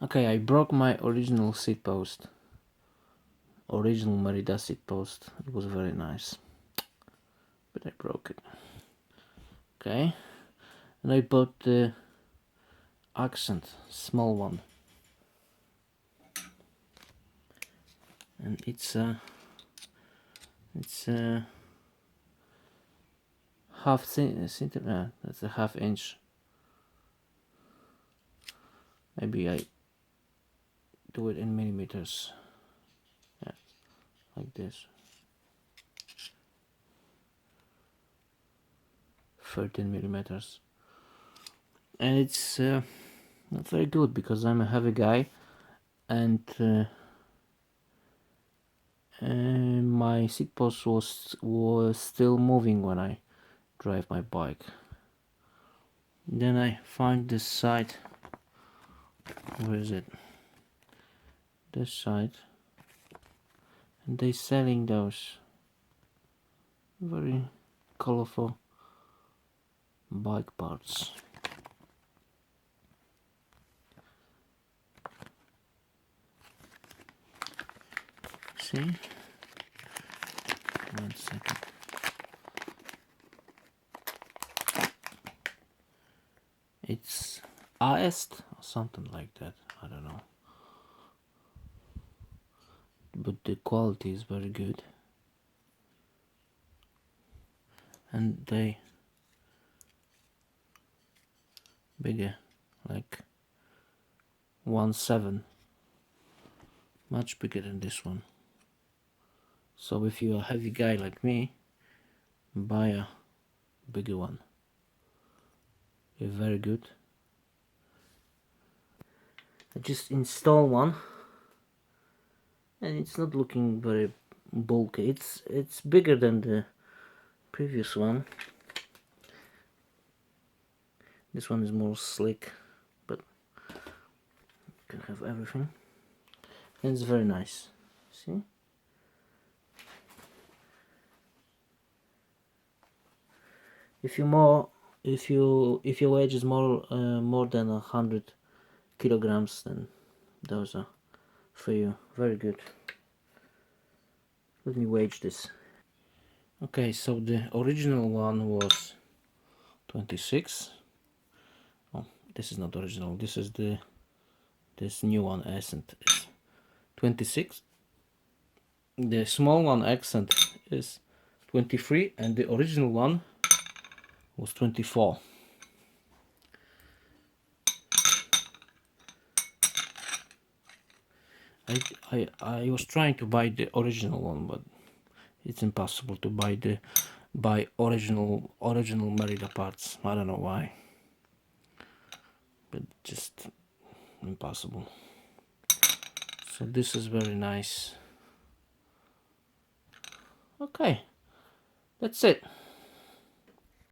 Okay, I broke my original seat post. Original Merida seat post. It was very nice, but I broke it. Okay, and I bought the accent, small one, and it's a half centimeter. That's a half inch. Maybe I do it in millimeters. Yeah, like this. 13 millimeters, and it's not very good because I'm a heavy guy, and my seat post was still moving when I drive my bike. Then I find this side. Where is it? This side, and they selling those very colorful bike parts. See? 1 second. It's AEST or something like that. I don't know. But the quality is very good. And they bigger, like 1/7, much bigger than this one. So if you're a heavy guy like me, buy a bigger one. It's very good. I just install one, and it's not looking very bulky. It's bigger than the previous one. This one is more slick, but you can have everything, and it's very nice. See? If your weight is more than 100 kilograms, then those are for you. Very good. Let me weigh this. Okay, so the original one was 26. Oh, this is not original. This is this new one, Accent, is 26. The small one, Accent, is 23, and the original one was 24. I was trying to buy the original one, but it's impossible to buy original Merida parts. I don't know why, but just impossible. So this is very nice. Okay, that's it.